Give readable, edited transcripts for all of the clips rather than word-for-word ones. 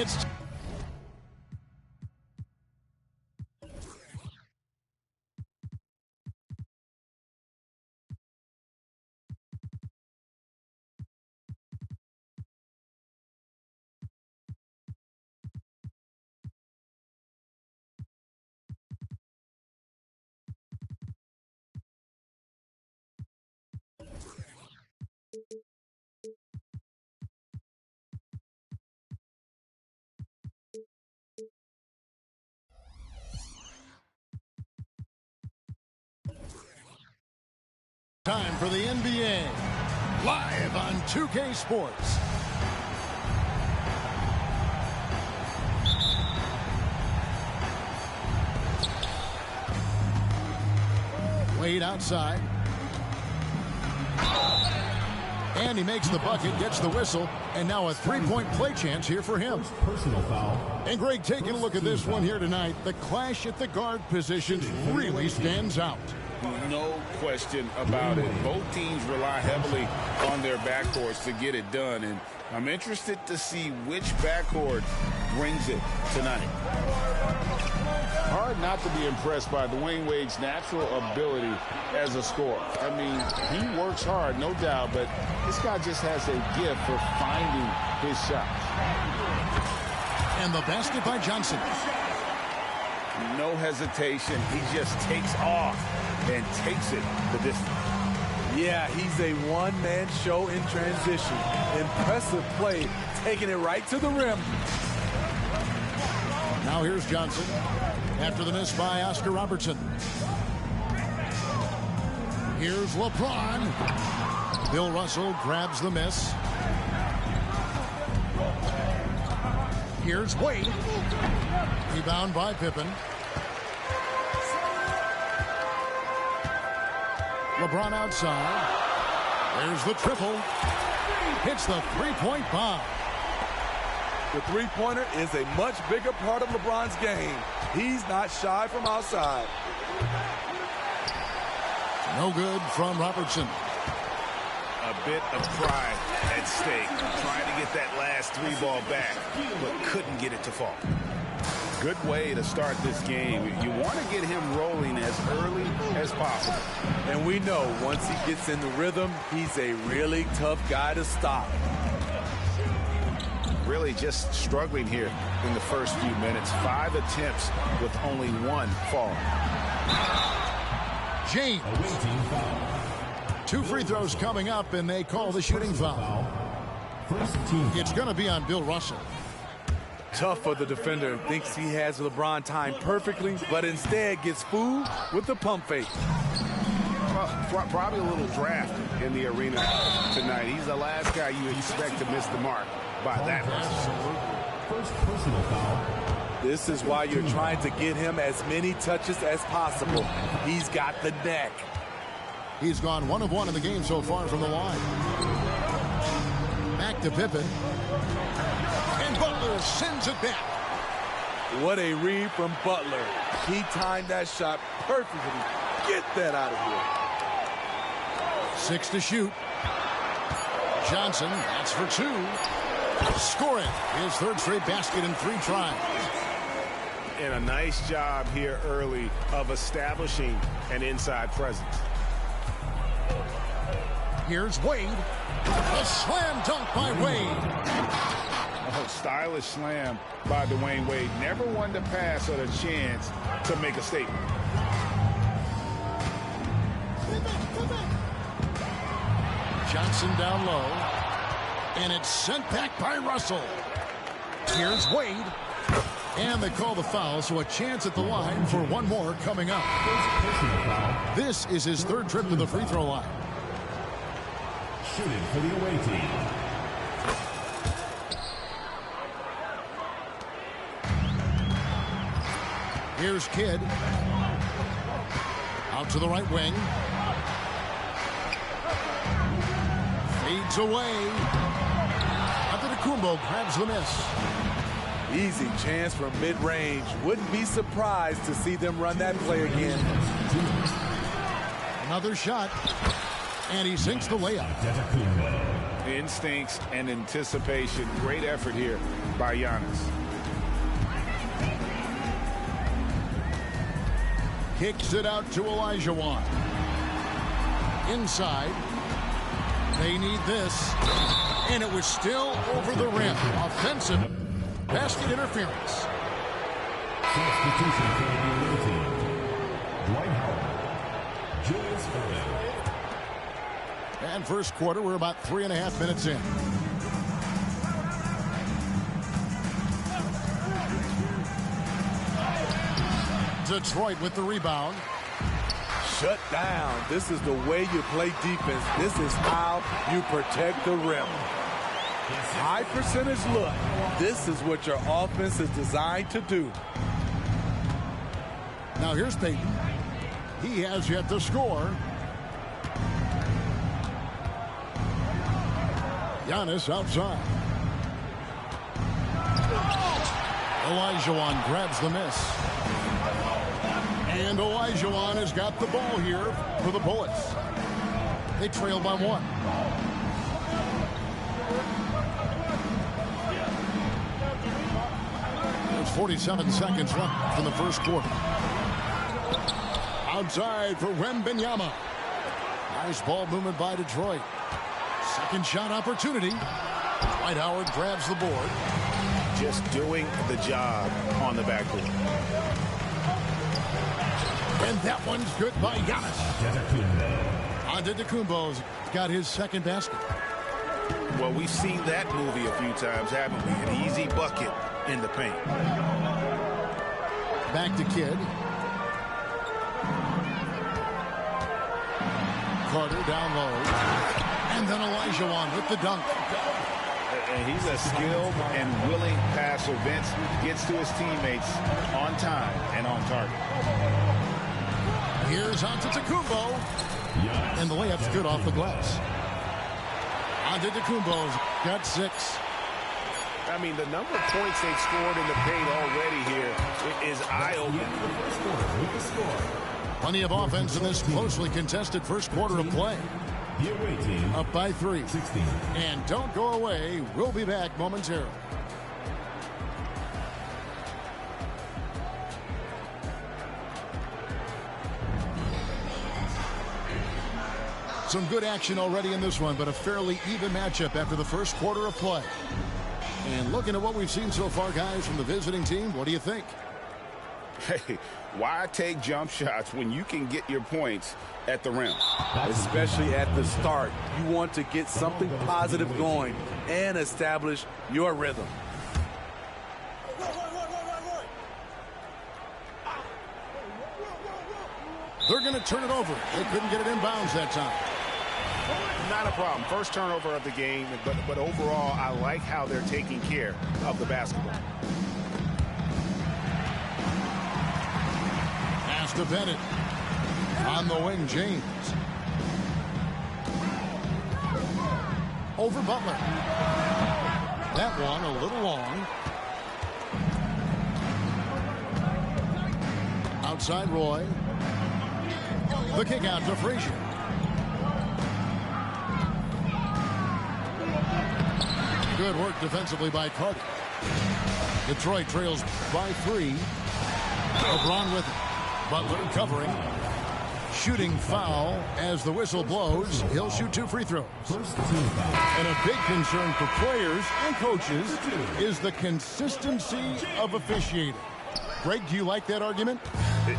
It's time for the NBA, live on 2K Sports. Wade outside. And he makes the bucket, gets the whistle, and now a three-point play chance here for him. Personal foul. And Greg, taking a look at this one here tonight, the clash at the guard positions really stands out. No question about it. Both teams rely heavily on their backcourts to get it done, and I'm interested to see which backcourt brings it tonight. Hard not to be impressed by Dwyane Wade's natural ability as a scorer. I mean, he works hard, no doubt, but this guy just has a gift for finding his shots. And the basket by Johnson. No hesitation. He just takes off and takes it the distance. Yeah, he's a one-man show in transition. Impressive play, taking it right to the rim. Now here's Johnson after the miss by Oscar Robertson. Here's LeBron. Bill Russell grabs the miss. Here's Wade. Rebound by Pippen. LeBron outside. There's the triple. Hits the three-point bomb. The three-pointer is a much bigger part of LeBron's game. He's not shy from outside. No good from Robertson. A bit of pride at stake. Trying to get that last three ball back, but couldn't get it to fall. Good way to start this game. You want to get him rolling as early as possible. And we know once he gets in the rhythm, he's a really tough guy to stop. Really just struggling here in the first few minutes. 5 attempts with only 1 fall. James. Two free throws coming up, and they call the shooting foul. It's going to be on Bill Russell. Tough for the defender. Thinks he has LeBron timed perfectly, but instead gets fooled with the pump fake. Well, probably a little draft in the arena tonight. He's the last guy you expect to miss the mark by that much. First personal foul. This is why you're trying to get him as many touches as possible. He's got the neck. He's gone 1 of 1 in the game so far from the line. Back to Pippen. And Butler sends it back. What a read from Butler. He timed that shot perfectly. Get that out of here. 6 to shoot. Johnson, that's for 2. Scoring his third straight basket in 3 tries. And a nice job here early of establishing an inside presence. Here's Wade. A slam dunk by Wade. A stylish slam by Dwyane Wade. Never one to pass on a chance to make a statement. Johnson down low. And it's sent back by Russell. Here's Wade. And they call the foul, so a chance at the line for one more coming up. This is his 3rd trip to the free throw line. Shooting for the away team. Here's Kidd. Out to the right wing. Fades away. Antetokounmpo grabs the miss. Easy chance from mid-range. Wouldn't be surprised to see them run that play again. Another shot. And he sinks the layup. Instincts and anticipation. Great effort here by Giannis. Kicks it out to Olajuwon. Inside. They need this. And it was still over the rim. Offensive basket interference. Substitution for the away team. Dwight Howard. Julius Erving. And first quarter, we're about 3.5 minutes in. Detroit with the rebound. Shut down. This is the way you play defense. This is how you protect the rim. High percentage look. This is what your offense is designed to do. Now here's Payton. He has yet to score. Giannis outside. Olajuwon grabs the miss. And Olajuwon has got the ball here for the Bullets. They trail by 1. There's 47 seconds left in the first quarter. Outside for Wembanyama. Nice ball movement by Detroit. Second shot opportunity. Dwight Howard grabs the board. Just doing the job on the backboard. And that one's good by Giannis. Antetokounmpo's got his second basket. Well, we've seen that movie a few times, haven't we? An easy bucket in the paint. Back to Kidd. Carter down low. And then Olajuwon with the dunk. And he's a skilled and willing passer. Vince gets to his teammates on time and on target. Here's Antetokounmpo. And the layup's good off the glass. Antetokounmpo's got 6. I mean, the number of points they've scored in the paint already here is eye-opening. Plenty of offense in this closely contested first quarter of play. The away team. Up by 3. 16. And don't go away. We'll be back momentarily. Some good action already in this one, but a fairly even matchup after the first quarter of play. And looking at what we've seen so far, guys, from the visiting team, what do you think? Hey, why take jump shots when you can get your points at the rim? Especially at the start. You want to get something positive going and establish your rhythm. They're going to turn it over. They couldn't get it inbounds that time. Not a problem. First turnover of the game, but overall, I like how they're taking care of the basketball. Pass to Bennett. On the wing, James. Over Butler. That one a little long. Outside Roy. The kick out to Frazier. Good work defensively by Carter. Detroit trails by 3. LeBron with it. Butler covering. Shooting foul as the whistle blows. He'll shoot 2 free throws. And a big concern for players and coaches is the consistency of officiating. Greg, do you like that argument?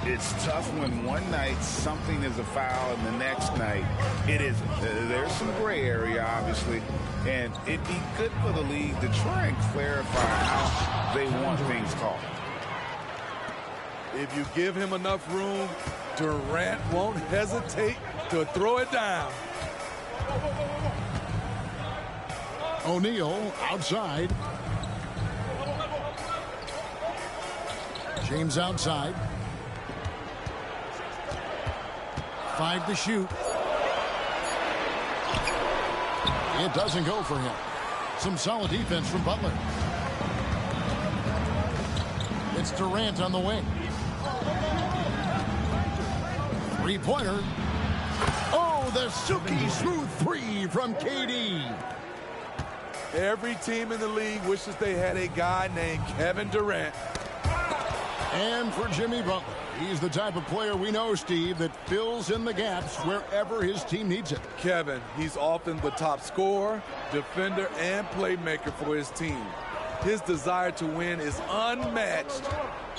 It's tough when one night something is a foul and the next night it isn't. There's some gray area, obviously, and it'd be good for the league to try and clarify how they want things called. If you give him enough room, Durant won't hesitate to throw it down. O'Neal outside. James outside. 5 to shoot. It doesn't go for him. Some solid defense from Butler. It's Durant on the wing. 3-pointer. Oh, the silky smooth 3 from KD. Every team in the league wishes they had a guy named Kevin Durant. And for Jimmy Butler, he's the type of player we know, Steve, that fills in the gaps wherever his team needs it. Kevin, he's often the top scorer, defender, and playmaker for his team. His desire to win is unmatched.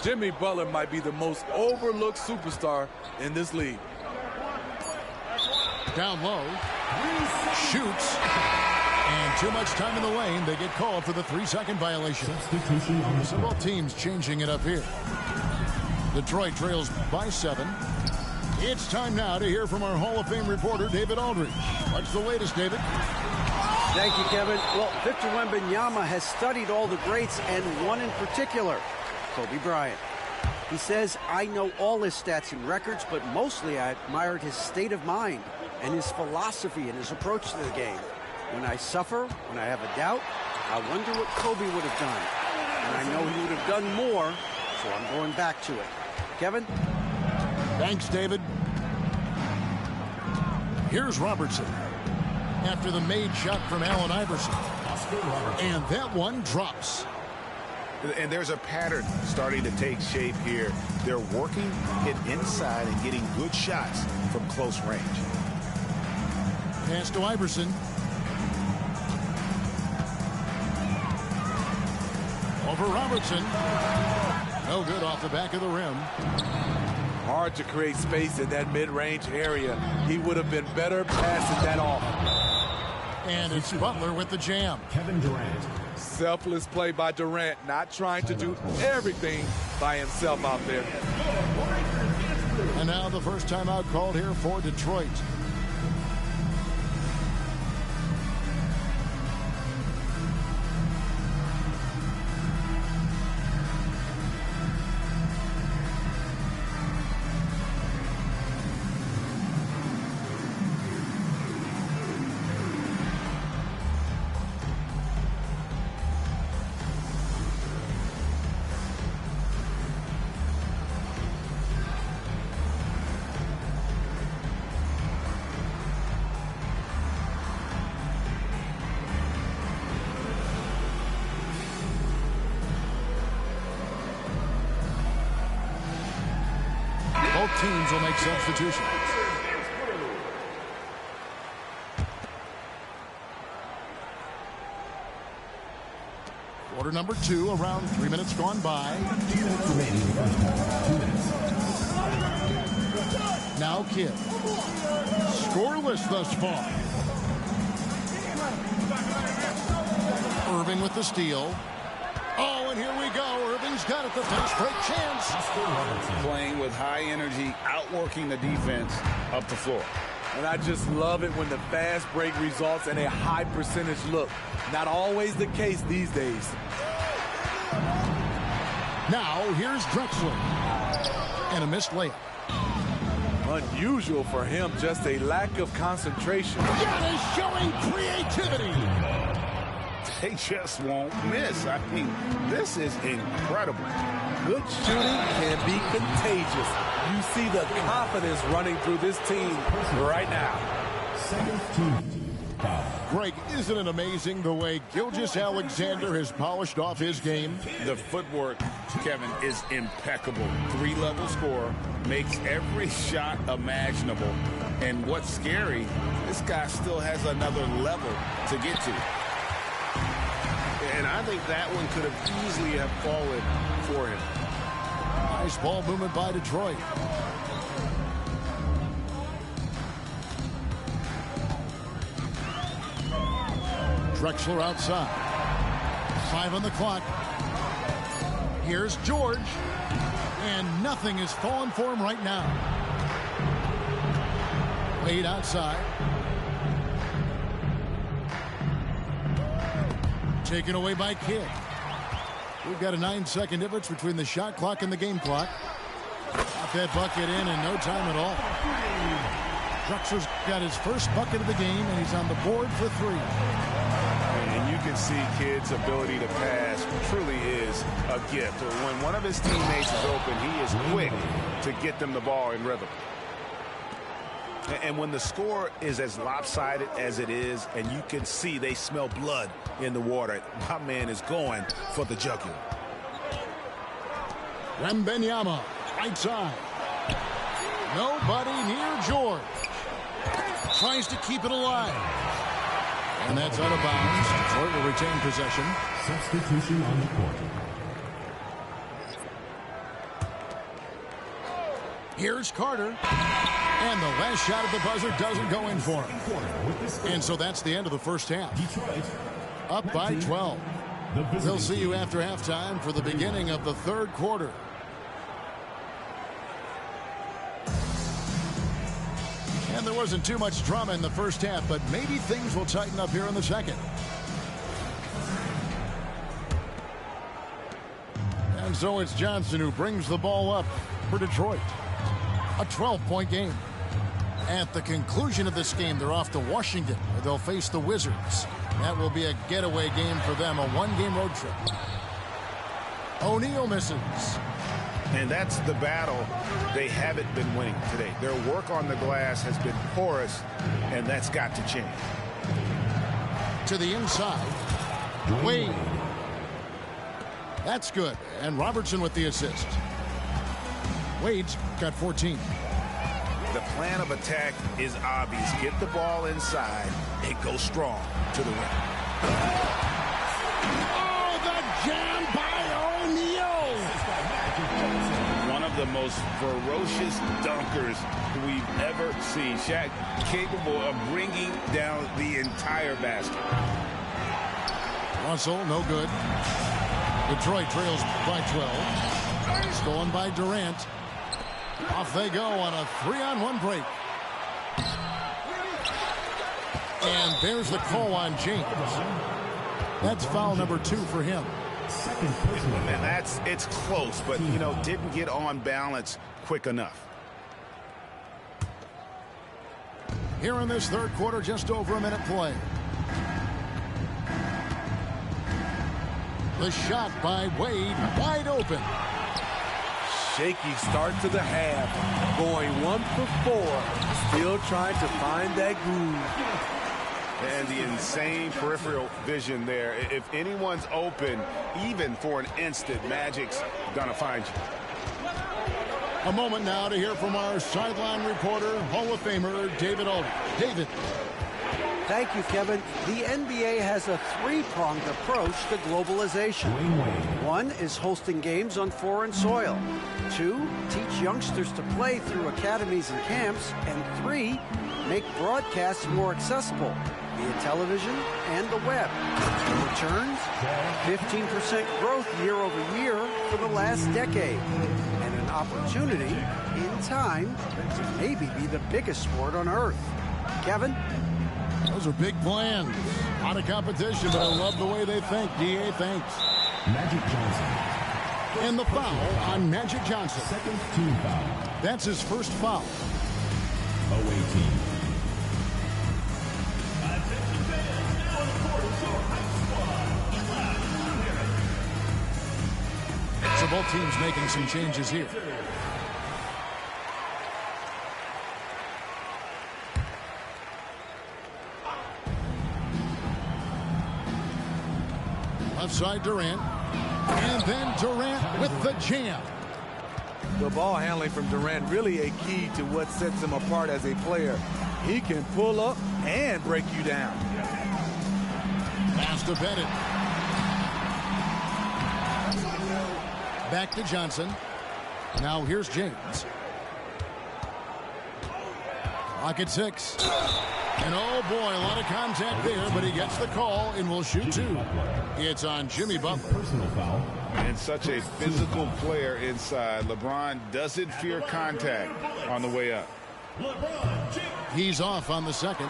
Jimmy Butler might be the most overlooked superstar in this league. Down low, shoots, and too much time in the lane. They get called for the 3-second violation. So both teams changing it up here. Detroit trails by 7. It's time now to hear from our Hall of Fame reporter, David Aldridge. What's the latest, David? Thank you, Kevin. Well, Victor Wembanyama has studied all the greats and one in particular, Kobe Bryant. He says, I know all his stats and records, but mostly I admired his state of mind and his philosophy and his approach to the game. When I suffer, when I have a doubt, I wonder what Kobe would have done. And I know he would have done more, so I'm going back to it. Kevin? Thanks, David. Here's Robertson after the made shot from Allen Iverson. And that one drops. And there's a pattern starting to take shape here. They're working it inside and getting good shots from close range. Pass to Iverson. Over Robertson. No good off the back of the rim. Hard to create space in that mid-range area. He would have been better passing that off. And it's Butler with the jam. Kevin Durant. Selfless play by Durant, not trying to do everything by himself out there. And now the first timeout called here for Detroit. Both teams will make substitutions. Quarter number 2, around 3 minutes gone by. Now Kidd. Scoreless thus far. Irving with the steal. Oh, and here we go. Irving's got it. The fast break chance. Playing with high energy, outworking the defense up the floor. And I just love it when the fast break results in a high percentage look. Not always the case these days. Now here's Drexler. And a missed layup. Unusual for him, just a lack of concentration. That is showing creativity. They just won't miss. I mean, this is incredible. Good shooting can be contagious. You see the confidence running through this team right now. Second team foul. Greg, isn't it amazing the way Gilgeous-Alexander has polished off his game? The footwork, Kevin, is impeccable. 3-level scorer, makes every shot imaginable. And what's scary, this guy still has another level to get to. And I think that one could have easily have fallen for him. Nice ball movement by Detroit. Drexler outside. 5 on the clock. Here's George. And nothing is falling for him right now. Wade outside. Taken away by Kidd. We've got a 9-second difference between the shot clock and the game clock. Got that bucket in no time at all. Drexler's got his first bucket of the game, and he's on the board for 3. And you can see Kidd's ability to pass truly is a gift. When one of his teammates is open, he is quick to get them the ball in rhythm. And when the score is as lopsided as it is, and you can see they smell blood in the water, my man is going for the jugular. Wembanyama, right side. Nobody near George. Tries to keep it alive. And that's out of bounds. Detroit will retain possession. Substitution on the court. Here's Carter. And the last shot at the buzzer doesn't go in for him. And so that's the end of the first half. Detroit Up by 12. They'll see you after halftime for the beginning of the third quarter. And there wasn't too much drama in the first half, but maybe things will tighten up here in the second. And so it's Johnson who brings the ball up for Detroit. A 12-point game. At the conclusion of this game, they're off to Washington, where they'll face the Wizards. That will be a getaway game for them, a one-game road trip. O'Neal misses. And that's the battle they haven't been winning today. Their work on the glass has been porous, and that's got to change. To the inside. Wade. That's good. And Robertson with the assist. Wade's got 14. The plan of attack is obvious. Get the ball inside and go strong to the rim. Oh, the jam by O'Neal. One of the most ferocious dunkers we've ever seen. Shaq capable of bringing down the entire basket. Russell, no good. Detroit trails by 12. Stolen by Durant. Off they go on a 3-on-1 break. And there's the call on James. That's foul number 2 for him. And it's close, but, you know, didn't get on balance quick enough. Here in this third quarter, just over a minute play. The shot by Wade, wide open. Shaky start to the half, going 1 for 4, still trying to find that groove. And the insane peripheral vision there. If anyone's open, even for an instant, Magic's gonna find you. A moment now to hear from our sideline reporter, Hall of Famer David Aldridge. David. Thank you, Kevin. The NBA has a three-pronged approach to globalization. 1 is hosting games on foreign soil. 2, teach youngsters to play through academies and camps. And 3, make broadcasts more accessible via television and the web. Returns, 15% growth year over year for the last decade. And an opportunity, in time, to maybe be the biggest sport on earth. Kevin? Those are big plans. A lot of competition, but I love the way they think. D.A., thanks. Magic Johnson. And the foul on Magic Johnson. Second team foul. That's his first foul. Away team. So both teams making some changes here. Left side Durant. And then Durant with the jam. The ball handling from Durant really a key to what sets him apart as a player. He can pull up and break you down. Pass to Bennett. Back to Johnson. Now here's James. Clock at 6. And oh boy, a lot of contact there, but he gets the call and will shoot 2. It's on Jimmy Butler. Personal foul. And such a physical player inside. LeBron doesn't fear contact on the way up. He's off on the second.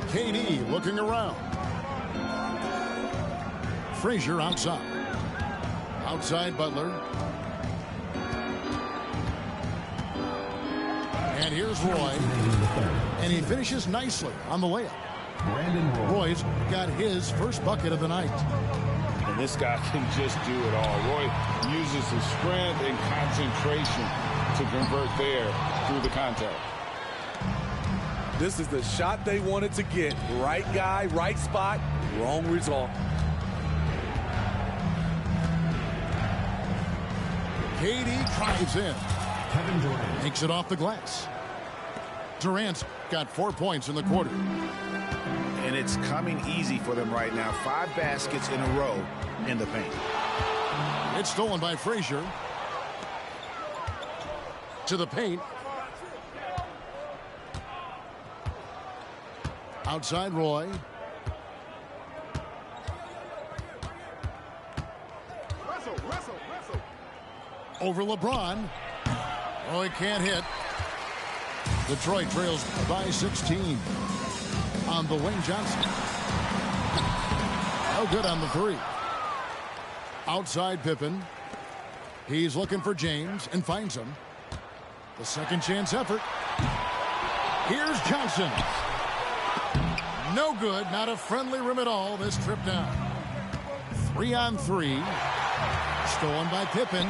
KD looking around. Frazier outside. Outside Butler. And here's Roy. And he finishes nicely on the layup. Brandon Roy. Roy's got his first bucket of the night. And this guy can just do it all. Roy uses his strength and concentration to convert there through the contact. This is the shot they wanted to get. Right guy, right spot, wrong result. KD drives in. Kevin Durant. Takes it off the glass. Durant's got 4 points in the quarter. And it's coming easy for them right now. 5 baskets in a row in the paint. It's stolen by Frazier. To the paint. Outside Roy. Over LeBron. Roy can't hit. Detroit trails by 16 on the Dwayne Johnson. No good on the 3. Outside Pippen. He's looking for James and finds him. The second chance effort. Here's Johnson. No good. Not a friendly rim at all this trip down. 3 on 3. Stolen by Pippen.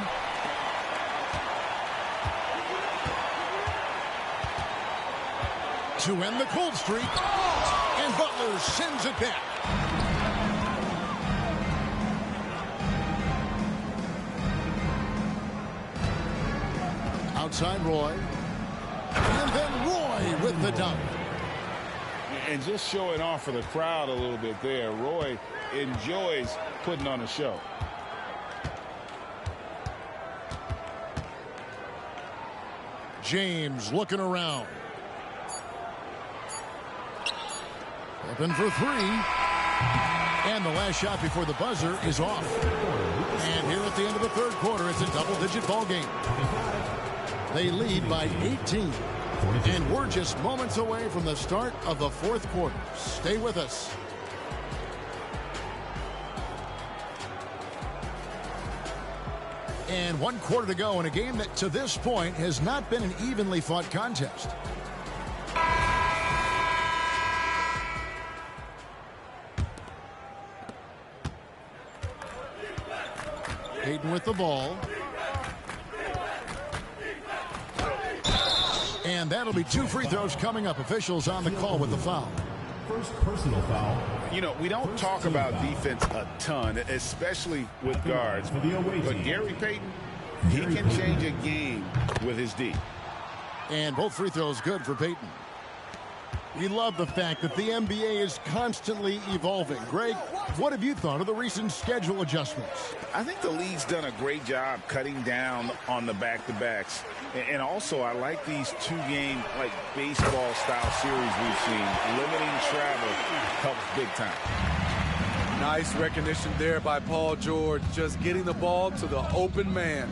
To end the cold streak. And Butler sends it back. Outside Roy. And then Roy with the dunk. And just showing off for the crowd a little bit there. Roy enjoys putting on a show. James looking around. Open for 3. And the last shot before the buzzer is off. And here at the end of the third quarter, it's a double-digit ball game. They lead by 18. And we're just moments away from the start of the fourth quarter. Stay with us. And 1 quarter to go in a game that to this point has not been an evenly fought contest. Payton with the ball. And that'll be 2 free throws coming up. Officials on the call with the foul. First personal foul. You know, we don't talk about defense a ton, especially with guards. But Gary Payton, he can change a game with his D. And both free throws good for Payton. We love the fact that the NBA is constantly evolving. Greg, what have you thought of the recent schedule adjustments? I think the league's done a great job cutting down on the back-to-backs. And also, I like these 2-game, like, baseball-style series we've seen. Limiting travel helps big time. Nice recognition there by Paul George. Just getting the ball to the open man.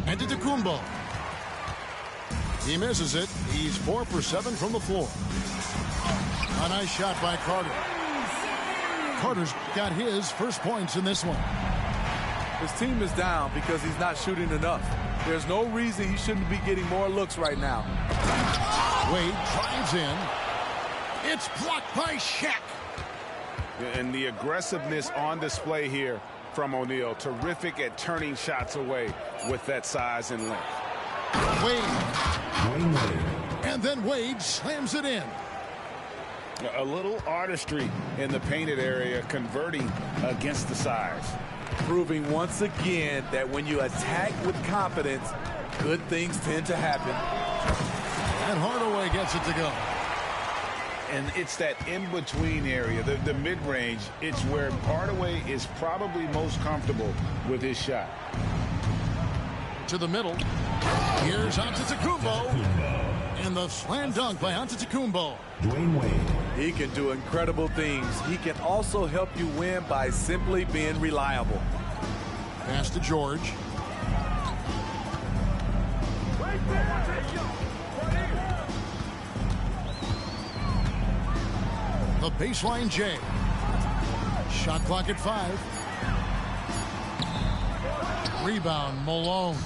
And to Antetokounmpo. He misses it. He's 4 for 7 from the floor. A nice shot by Carter. Carter's got his first points in this one. His team is down because he's not shooting enough. There's no reason he shouldn't be getting more looks right now. Wade drives in. It's blocked by Shaq. And the aggressiveness on display here from O'Neal. Terrific at turning shots away with that size and length. Wade. And then Wade slams it in. A little artistry in the painted area, converting against the size. Proving once again that when you attack with confidence, good things tend to happen. And Hardaway gets it to go. And it's that in-between area, the mid-range. It's where Hardaway is probably most comfortable with his shot. To the middle. Here's Antetokounmpo. And the slam dunk by Antetokounmpo. Dwayne Wade. He can do incredible things. He can also help you win by simply being reliable. Pass to George. The baseline J. Shot clock at 5. Rebound Malone.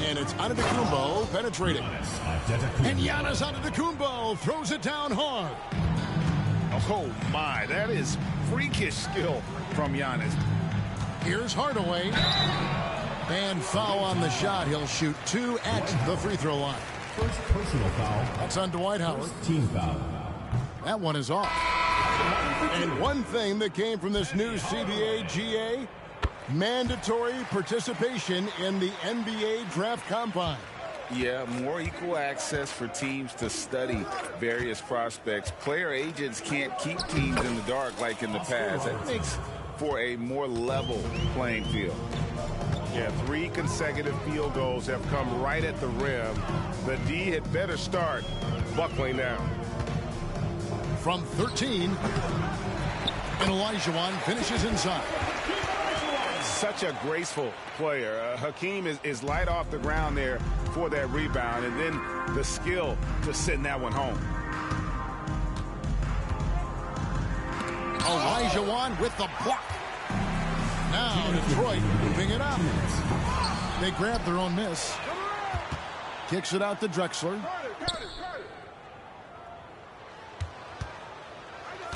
And it's Antetokounmpo penetrating. And Giannis Antetokounmpo throws it down hard. Oh, my. That is freakish skill from Giannis. Here's Hardaway. And foul on the shot. He'll shoot 2 at the free throw line. First personal foul. That's on Dwight Howard. First team foul. That one is off. And one thing that came from this new CBA GA, mandatory participation in the NBA Draft Combine. Yeah, more equal access for teams to study various prospects. Player agents can't keep teams in the dark like in the past. That makes for a more level playing field. Yeah, 3 consecutive field goals have come right at the rim. The D had better start buckling down. From 13, and Olajuwon finishes inside. Such a graceful player. Hakeem is light off the ground there for that rebound, and then the skill to send that one home. Olajuwon with the block. Now Detroit moving it up. They grab their own miss. Kicks it out to Drexler.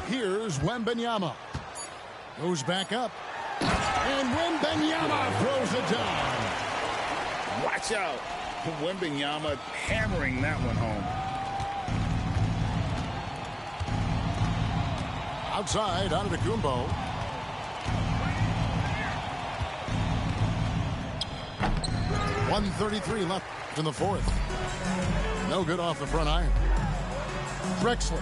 Here's Wembanyama. Goes back up. And Wembanyama throws it down. Watch out. Wembanyama hammering that one home. Outside, Antetokounmpo. .133 left in the fourth. No good off the front iron. Drexler.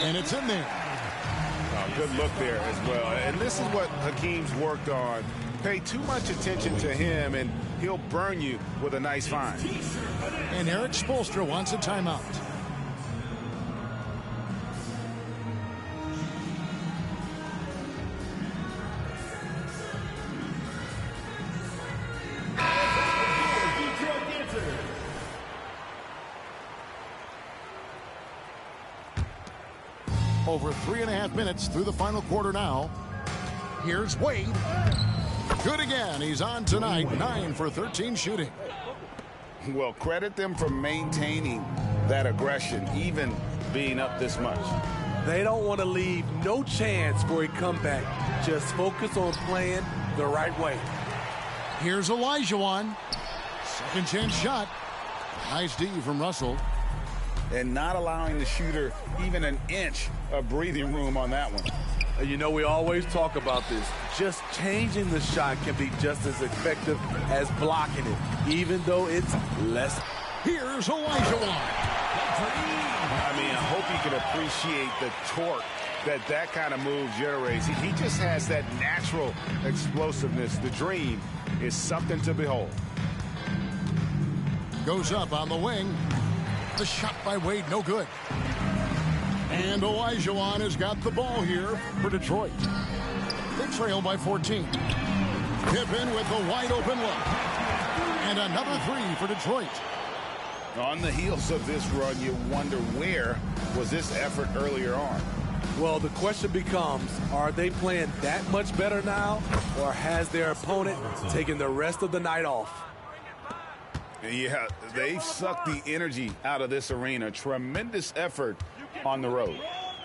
And it's in there. Oh, good look there as well. And this is what Hakeem's worked on. Pay too much attention to him, and he'll burn you with a nice find. And Eric Spoelstra wants a timeout. Over 3.5 minutes through the final quarter now. Here's Wade. Good again. He's on tonight. 9 for 13 shooting. Well, credit them for maintaining that aggression, even being up this much. They don't want to leave no chance for a comeback. Just focus on playing the right way. Here's Olajuwon. Second chance shot. Nice D from Russell. And not allowing the shooter even an inch of breathing room on that one. You know, we always talk about this. Just changing the shot can be just as effective as blocking it, even though it's less. Here's Olajuwon. I mean, I hope you can appreciate the torque that kind of move generates. He just has that natural explosiveness. The dream is something to behold. Goes up on the wing. The shot by Wade, no good. And Olajuwon has got the ball here for Detroit. They trail by 14. Pippen with the wide open look. And another 3 for Detroit. On the heels of this run, you wonder where was this effort earlier on? Well, the question becomes, are they playing that much better now, or has their opponent taken the rest of the night off? Yeah, they've sucked the energy out of this arena. Tremendous effort on the road.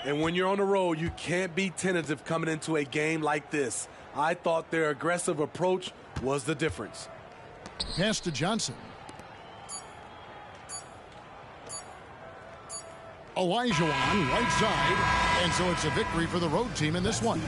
And when you're on the road, you can't be tentative coming into a game like this. I thought their aggressive approach was the difference. Pass to Johnson. Olajuwon, right side. And so it's a victory for the road team in this one.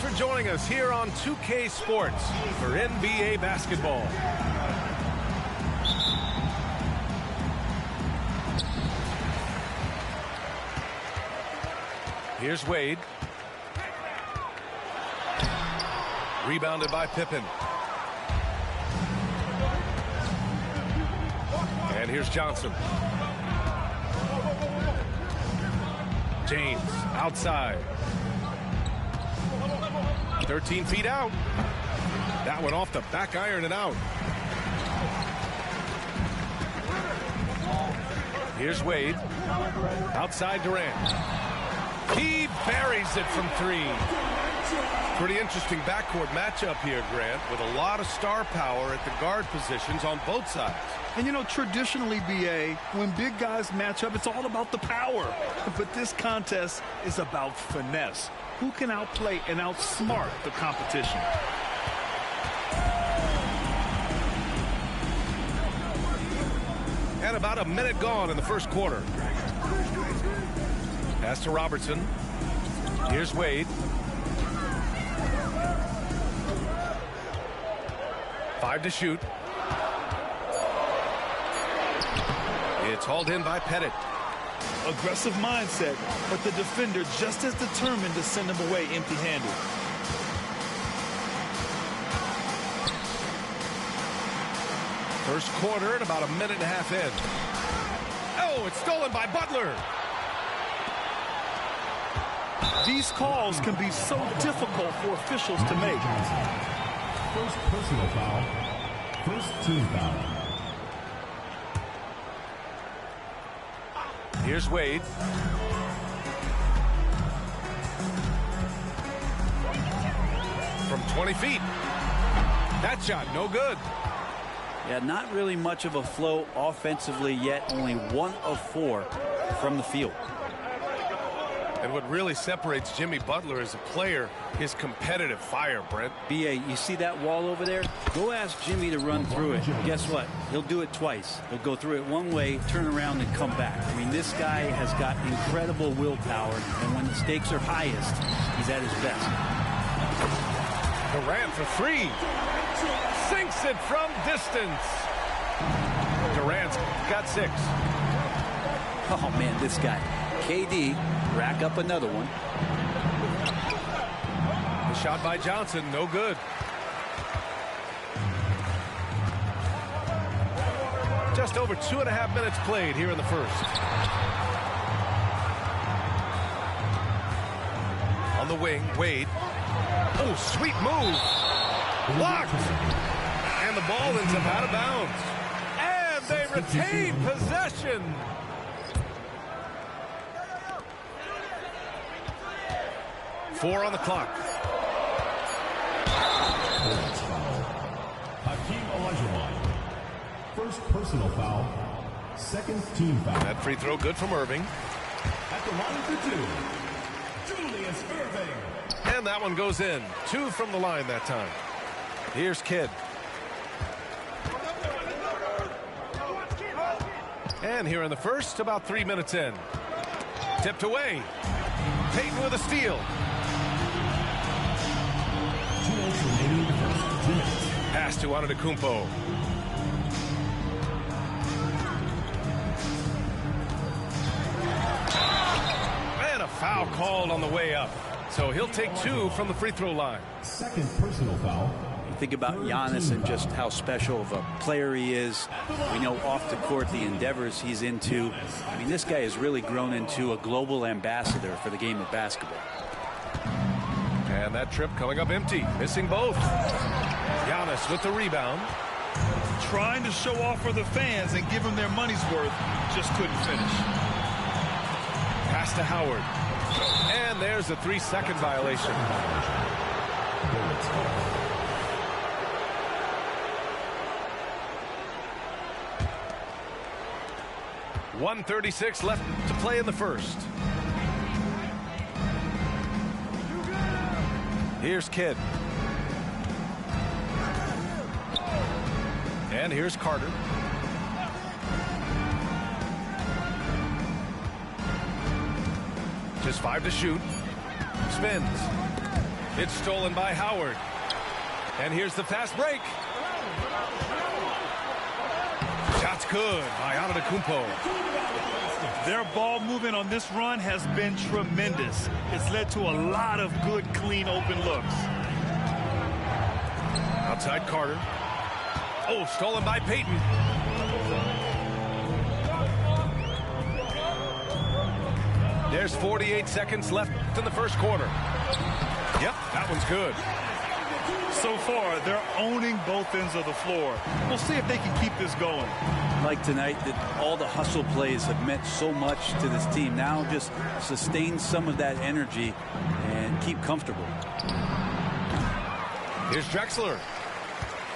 Thanks for joining us here on 2K Sports for NBA basketball. Here's Wade. Rebounded by Pippen. And here's Johnson. James outside. 13 feet out. That one off the back iron and out. Here's Wade. Outside Durant. He buries it from 3. Pretty interesting backcourt matchup here, Grant, with a lot of star power at the guard positions on both sides. And, you know, traditionally, B.A., when big guys match up, it's all about the power. But this contest is about finesse. Who can outplay and outsmart the competition? And about a minute gone in the first quarter. Pass to Robertson. Here's Wade. 5 to shoot. It's hauled in by Pettit. Aggressive mindset, but the defender just as determined to send him away empty-handed. First quarter and about a minute and a half in. Oh, it's stolen by Butler. These calls can be so difficult for officials to make. First personal foul. First team foul. Here's Wade. From 20 feet. That shot, no good. Yeah, not really much of a flow offensively yet. Only 1 of 4 from the field. And what really separates Jimmy Butler as a player is competitive fire, Brent. B.A., you see that wall over there? Go ask Jimmy to run through it. Guess what? He'll do it twice. He'll go through it one way, turn around, and come back. I mean, this guy has got incredible willpower, and when the stakes are highest, he's at his best. Durant for 3. Sinks it from distance. Durant's got 6. Oh, man, this guy. KD, rack up another one. The shot by Johnson, no good. Just over 2.5 minutes played here in the first. On the wing, Wade. Oh, sweet move. Blocked. And the ball ends up out of bounds. And they retain possession. Four on the clock. Hakeem Olajuwon. First personal foul. Second team foul. That free throw good from Irving. At the line for 2, Julius Irving. And that one goes in. 2 from the line that time. Here's Kidd. And here in the first, about 3 minutes in. Tipped away. Payton with a steal. 2 minutes remaining in the first. 2 minutes. Pass to Antetokounmpo. And a foul called on the way up. So he'll take 2 from the free throw line. Second personal foul. You think about Giannis and just how special of a player he is. We know off the court the endeavors he's into. I mean, this guy has really grown into a global ambassador for the game of basketball. And that trip coming up empty, missing both. Giannis with the rebound. Trying to show off for the fans and give them their money's worth, just couldn't finish. Pass to Howard. And there's a 3-second violation. 1:36 left to play in the first. Here's Kidd. And here's Carter. Just 5 to shoot. Spins. It's stolen by Howard. And here's the fast break. Shot's good by Antetokounmpo. Their ball movement on this run has been tremendous. It's led to a lot of good, clean, open looks. Outside Carter. Oh, stolen by Payton. There's 48 seconds left in the first quarter. Yep, that one's good. So far, they're owning both ends of the floor. We'll see if they can keep this going. Like tonight, that all the hustle plays have meant so much to this team. Now just sustain some of that energy and keep comfortable. Here's Drexler.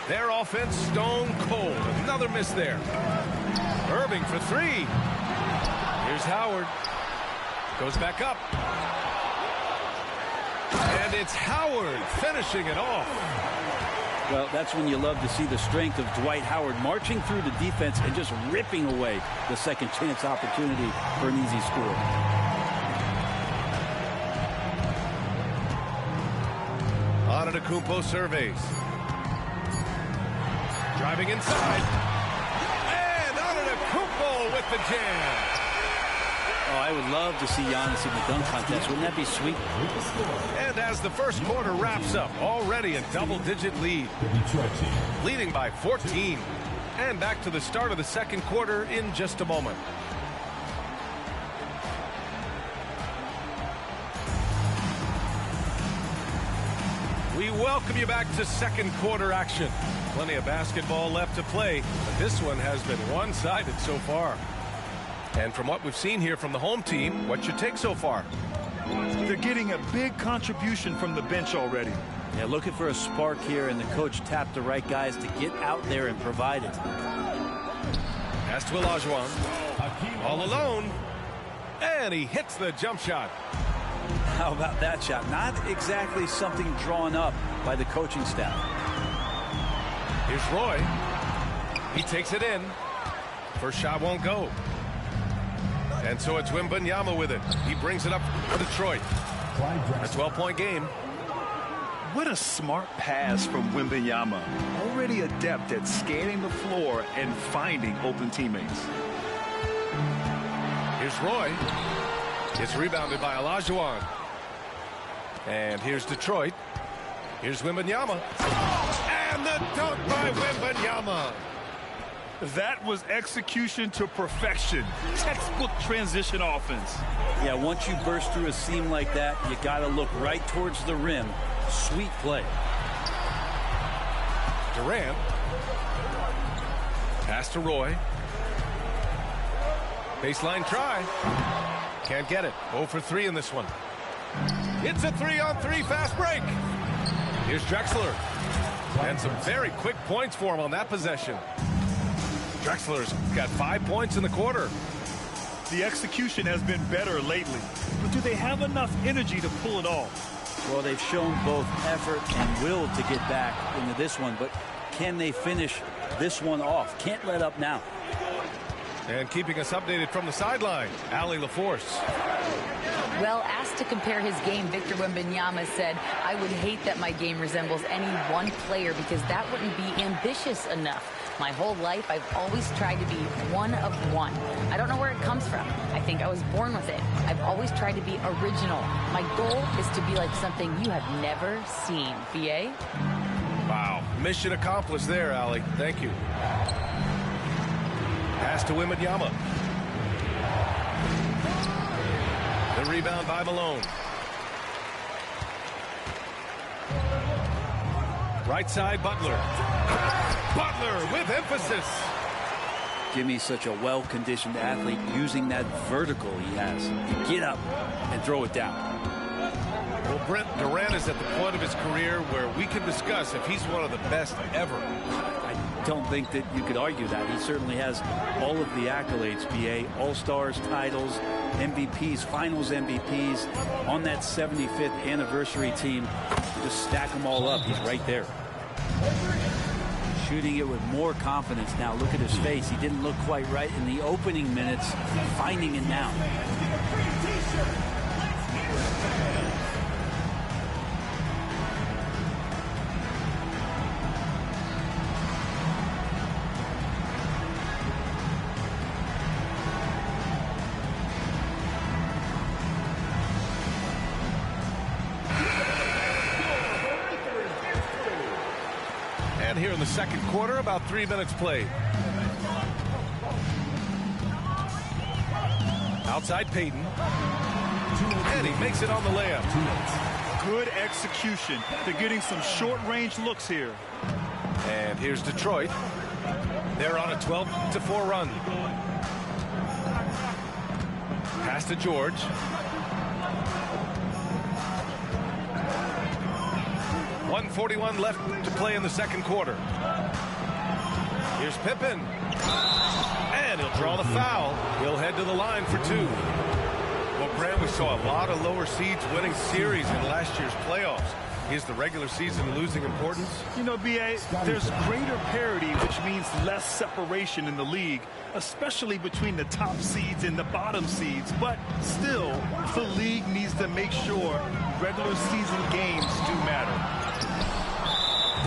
Their offense stone cold. Another miss there. Irving for three. Here's Howard. Goes back up. And it's Howard finishing it off. Well, that's when you love to see the strength of Dwight Howard marching through the defense and just ripping away the second chance opportunity for an easy score. Antetokounmpo surveys. Driving inside. And Antetokounmpo with the jam. Oh, I would love to see Giannis in the dunk contest. Wouldn't that be sweet? And as the first quarter wraps up, already a double-digit lead. Leading by 14. And back to the start of the second quarter in just a moment. We welcome you back to second quarter action. Plenty of basketball left to play, but this one has been one-sided so far. And from what we've seen here from the home team, what's your take so far? They're getting a big contribution from the bench already. Yeah, looking for a spark here, and the coach tapped the right guys to get out there and provide it. Pass to Olajuwon. All alone. And he hits the jump shot. How about that shot? Not exactly something drawn up by the coaching staff. Here's Roy. He takes it in. First shot won't go. And so it's Wembanyama with it. He brings it up for Detroit. A 12-point game. What a smart pass from Wembanyama. Already adept at scanning the floor and finding open teammates. Here's Roy. It's rebounded by Olajuwon. And here's Detroit. Here's Wembanyama. And the dunk by Wembanyama. That was execution to perfection. Textbook transition offense. Yeah, once you burst through a seam like that, you got to look right towards the rim. Sweet play. Durant. Pass to Roy. Baseline try. Can't get it. 0 for 3 in this one. It's a 3-on-3 fast break. Here's Drexler. And some very quick points for him on that possession. Drexler's got 5 points in the quarter. The execution has been better lately. But do they have enough energy to pull it off? Well, they've shown both effort and will to get back into this one, but can they finish this one off? Can't let up now. And keeping us updated from the sideline, Allie LaForce. Well, asked to compare his game, Victor Wembanyama said, "I would hate that my game resembles any one player because that wouldn't be ambitious enough. My whole life, I've always tried to be one of one. I don't know where it comes from. I think I was born with it. I've always tried to be original. My goal is to be like something you have never seen." BA? Wow. Mission accomplished there, Allie. Thank you. Pass to Wembanyama. The rebound by Malone. Right side, Butler. Butler with emphasis. Jimmy's such a well-conditioned athlete, using that vertical he has to get up and throw it down. Well, Brent, Durant is at the point of his career where we can discuss if he's one of the best ever. I don't think that you could argue that. He certainly has all of the accolades, BA, All-Stars, titles, MVPs, Finals MVPs, on that 75th anniversary team. Just stack them all up. He's right there. Shooting it with more confidence now. Look at his face. He didn't look quite right in the opening minutes. Finding it now. And here in the second quarter, about 3 minutes played. Outside Payton. And he makes it on the layup. Good execution. They're getting some short-range looks here. And here's Detroit. They're on a 12-4 run. Pass to George. .141 left to play in the second quarter. Here's Pippen. And he'll draw the foul. He'll head to the line for two. Well, Grant, we saw a lot of lower seeds winning series in last year's playoffs. Is the regular season losing importance? You know, B.A., there's greater parity, which means less separation in the league, especially between the top seeds and the bottom seeds. But still, the league needs to make sure regular season games do matter.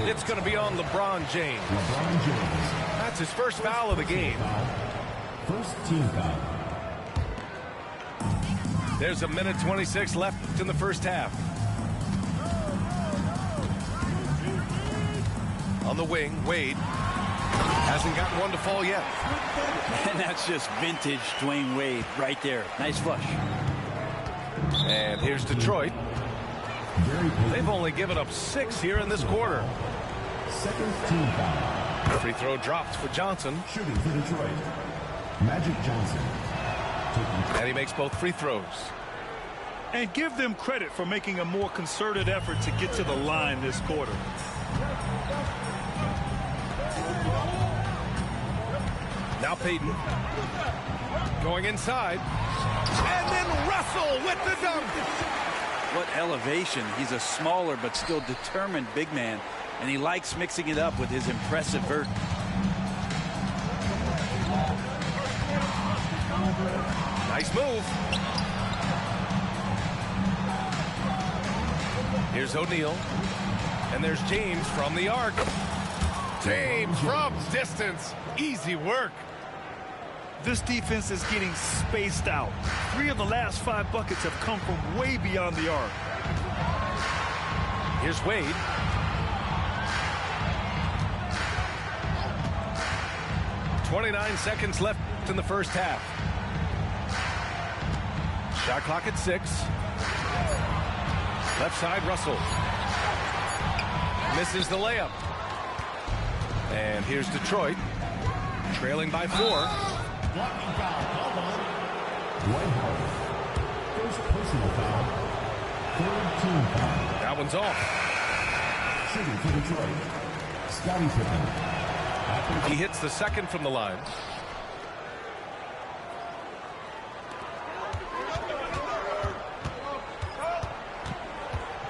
It's going to be on LeBron James. That's his first foul of the game. First team foul. There's a minute 26 left in the first half. On the wing, Wade hasn't gotten one to fall yet. And that's just vintage Dwayne Wade right there. Nice flush. And here's Detroit. They've only given up 6 here in this quarter. Second team foul. Free throw drops for Johnson. Shooting for Detroit. Magic Johnson. And he makes both free throws. And give them credit for making a more concerted effort to get to the line this quarter. Now Payton going inside, and then Russell with the dunk. What elevation. He's a smaller but still determined big man, and he likes mixing it up with his impressive vert. Nice move. Here's O'Neal, and there's James from the arc. James from distance. Easy work. This defense is getting spaced out. 3 of the last 5 buckets have come from way beyond the arc. Here's Wade. .29 seconds left in the first half. Shot clock at 6. Left side, Russell. Misses the layup. And here's Detroit, trailing by 4. Whitehall. First personal foul. Third team foul. That one's off. Shooting for Detroit. Scottie Pippen. He hits the second from the line.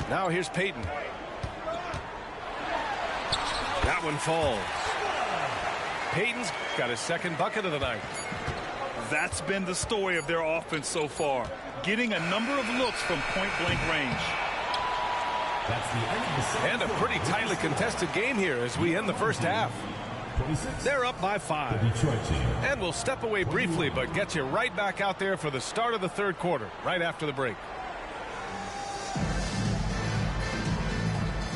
Now here's Payton. That one falls. Payton's got his second bucket of the night. That's been the story of their offense so far, getting a number of looks from point-blank range. That's the end of the second. And a pretty tightly contested game here as we end the first half. 26. They're up by 5. The Detroit team. And we'll step away briefly, but get you right back out there for the start of the third quarter, right after the break.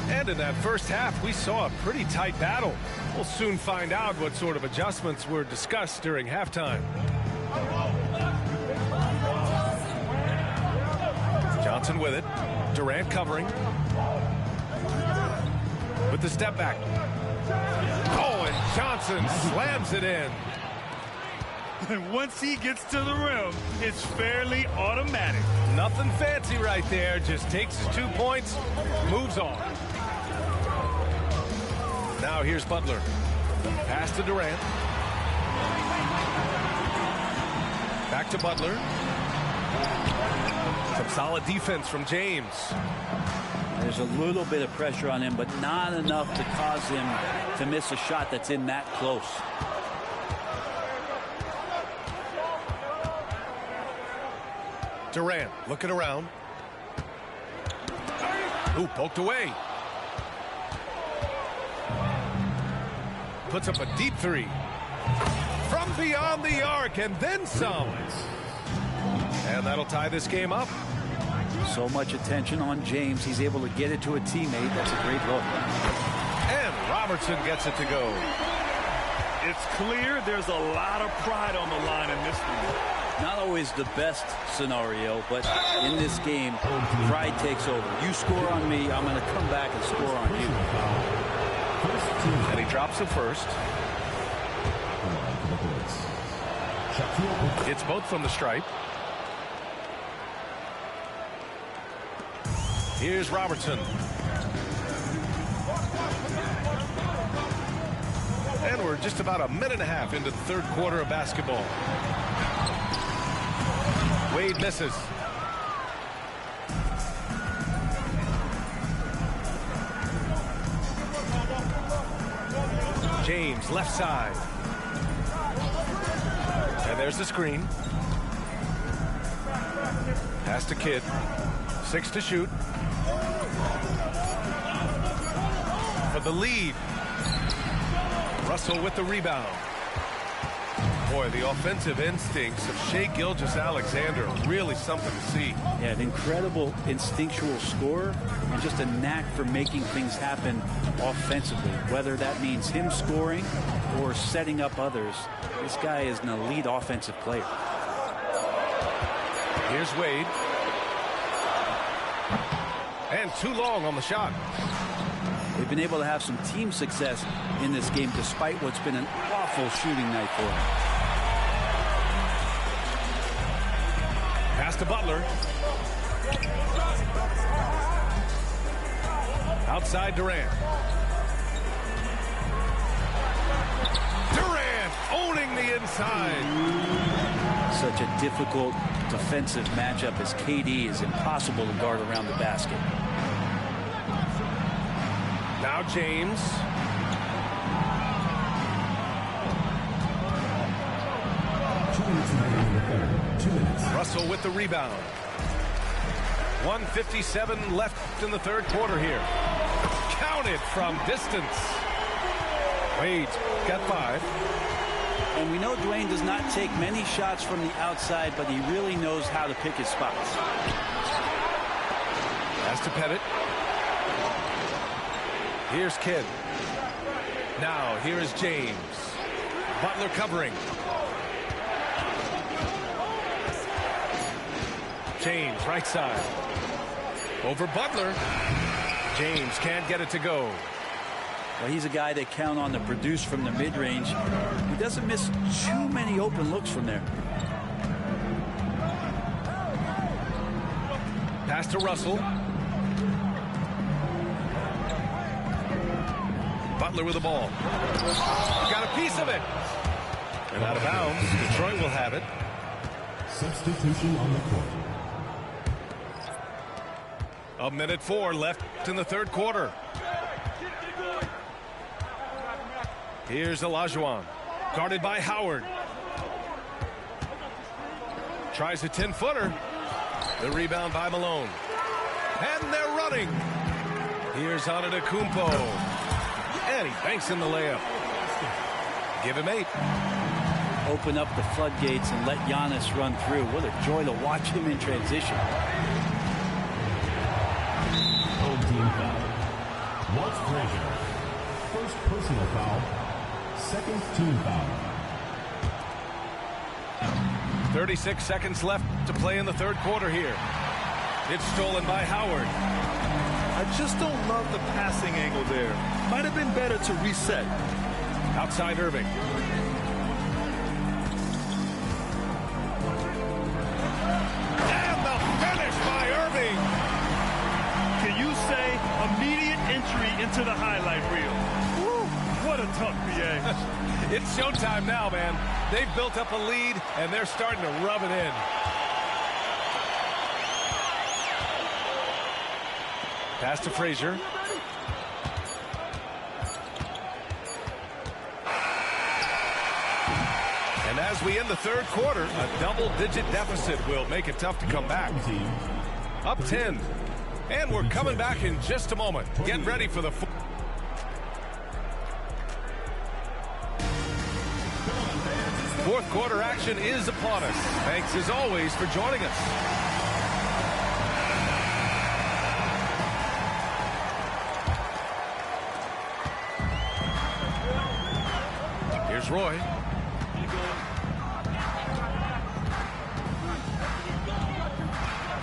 And in that first half, we saw a pretty tight battle. We'll soon find out what sort of adjustments were discussed during halftime. Johnson with it. Durant covering. With the step back. Oh, and Johnson slams it in. And once he gets to the rim, it's fairly automatic. Nothing fancy right there. Just takes his 2 points, moves on. Now here's Butler. Pass to Durant. Back to Butler. Some solid defense from James. There's a little bit of pressure on him, but not enough to cause him to miss a shot that's in that close. Durant looking around. Ooh, poked away. Puts up a deep 3. From beyond the arc, and then some. And that'll tie this game up. So much attention on James. He's able to get it to a teammate. That's a great look. And Robertson gets it to go. It's clear there's a lot of pride on the line in this one. Not always the best scenario, but in this game, pride takes over. You score on me, I'm going to come back and score on you. And he drops it first. It's both from the stripe. Here's Robertson. And we're just about a minute and a half into the third quarter of basketball. Wade misses. James, left side. And there's the screen. Pass to Kidd. 6 to shoot. For the lead. Russell with the rebound. Boy, the offensive instincts of Shai Gilgeous-Alexander are really something to see. Yeah, an incredible instinctual scorer and just a knack for making things happen offensively, whether that means him scoring or setting up others. This guy is an elite offensive player. Here's Wade. And too long on the shot. They've been able to have some team success in this game despite what's been an awful shooting night for them. Pass to Butler. Outside Durant. Durant owning the inside. Such a difficult defensive matchup as KD is impossible to guard around the basket. Now James. Russell with the rebound. 1:57 left in the third quarter here. Counted from distance. Wade's got 5. And we know Dwayne does not take many shots from the outside, but he really knows how to pick his spots. Pass to Pettit. Here's Kidd. Now here is James. Butler covering. James right side. Over Butler. James can't get it to go. Well, he's a guy they count on to produce from the mid-range. He doesn't miss too many open looks from there. Pass to Russell. Butler with the ball. Got a piece of it. And out of bounds. Detroit will have it. Substitution on the court. 1:04 left in the third quarter. Here's Olajuwon. Guarded by Howard. Tries a 10-footer. The rebound by Malone. And they're running. Here's Antetokounmpo. And he banks in the layup. Give him 8. Open up the floodgates and let Giannis run through. What a joy to watch him in transition. Home team foul. Walt Frazier. First personal foul. Second team foul. 36 seconds left to play in the third quarter here. It's stolen by Howard. I just don't love the passing angle there. Might have been better to reset. Outside Irving. And the finish by Irving. Can you say immediate entry into the highlight reel? Woo, what a tough BA. It's showtime now, man. They've built up a lead, and they're starting to rub it in. Pass to Frazier. And as we end the third quarter, a double-digit deficit will make it tough to come back. Up 10. And we're coming back in just a moment. Get ready for the... Fourth quarter action is upon us. Thanks as always for joining us. Here's Roy.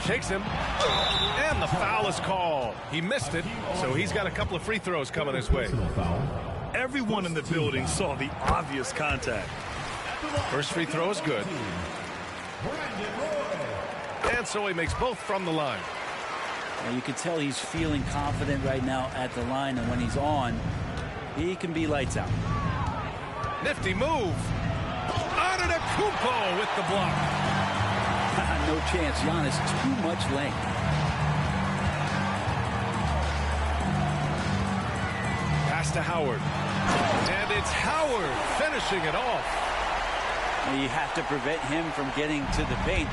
Shakes him. And the foul is called. He missed it, so he's got a couple of free throws coming his way. Everyone in the building saw the obvious contact. First free throw is good. And so he makes both from the line. Well, you can tell he's feeling confident right now at the line, and when he's on, he can be lights out. Nifty move. Antetokounmpo with the block. No chance. Giannis, too much length. Pass to Howard. And it's Howard finishing it off. Well, you have to prevent him from getting to the paint,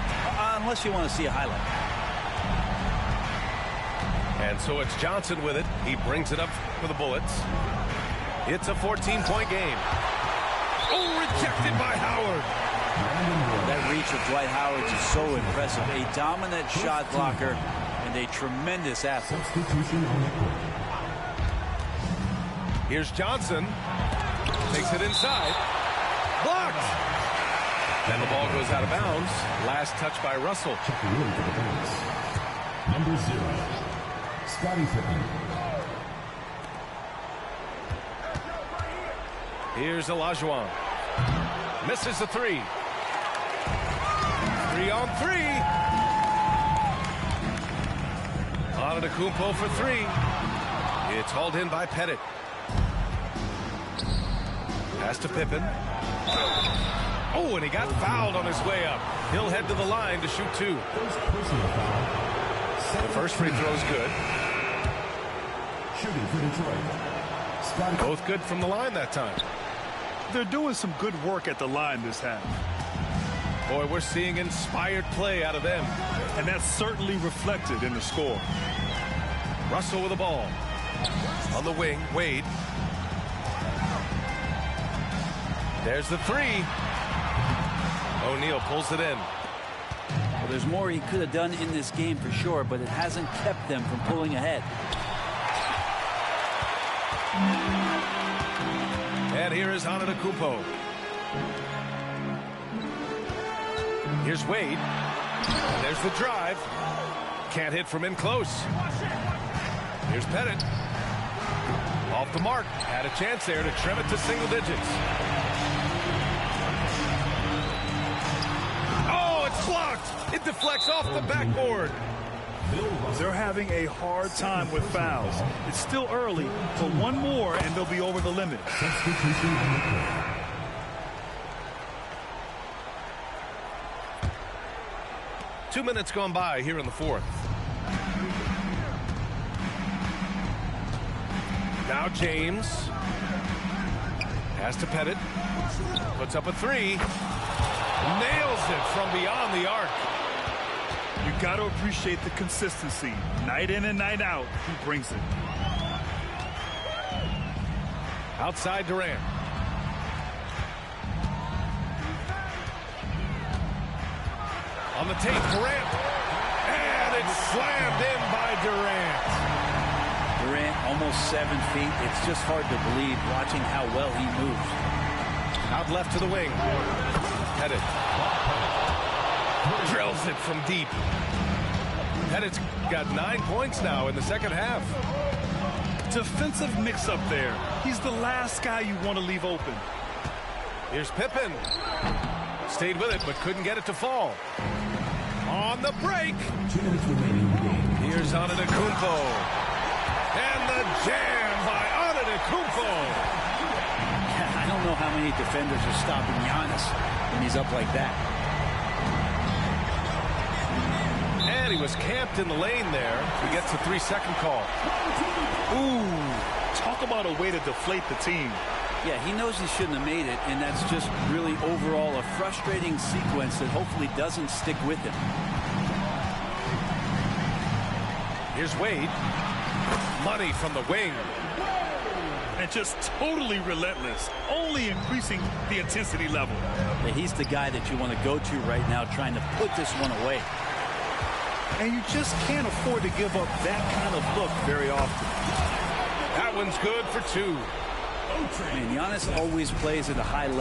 unless you want to see a highlight. And so it's Johnson with it. He brings it up for the Bullets. It's a 14-point game. Oh, rejected by Howard. That reach of Dwight Howard is so impressive. A dominant shot blocker and a tremendous athlete. Here's Johnson. Takes it inside. Blocked. And the ball goes out of bounds. Last touch by Russell. Number 0, Scottie Pippen. Here's Olajuwon. Misses the three. 3-on-3. Antetokounmpo for three. It's hauled in by Pettit. Pass to Pippen. Oh, and he got fouled on his way up. He'll head to the line to shoot two. The first free throw is good. Shooting for Detroit. Both good from the line that time. They're doing some good work at the line this half. Boy, we're seeing inspired play out of them. And that's certainly reflected in the score. Russell with the ball. On the wing, Wade. There's the three. O'Neal pulls it in. Well, there's more he could have done in this game for sure, but it hasn't kept them from pulling ahead. And here is Antetokounmpo. Here's Wade. And there's the drive. Can't hit from in close. Here's Pettit. Off the mark. Had a chance there to trim it to single digits. Oh, it's blocked. It deflects off the backboard. They're having a hard time with fouls. It's still early, but one more and they'll be over the limit. 2 minutes gone by here in the fourth. Now James. Pass to Pettit. Puts up a three. Nails it from beyond the arc. You got to appreciate the consistency. Night in and night out, he brings it. Outside Durant. On the tape, Durant. And it's slammed in by Durant. Durant almost 7 feet. It's just hard to believe watching how well he moves. Out left to the wing. Pettit. Drills it from deep. Pettit's got 9 points now in the second half. Defensive mix-up there. He's the last guy you want to leave open. Here's Pippen. Stayed with it, but couldn't get it to fall. On the break. 2 minutes remaining in the game. Here's Antetokounmpo. And the jam by Antetokounmpo. I don't know how many defenders are stopping Giannis when he's up like that. And he was camped in the lane there. He gets a 3-second call. Ooh, talk about a way to deflate the team. Yeah, he knows he shouldn't have made it, and that's just really overall a frustrating sequence that hopefully doesn't stick with him. Here's Wade. Money from the wing. And just totally relentless, only increasing the intensity level. Yeah, he's the guy that you want to go to right now trying to put this one away. And you just can't afford to give up that kind of look very often. That one's good for two. Man, Giannis always plays at a high level.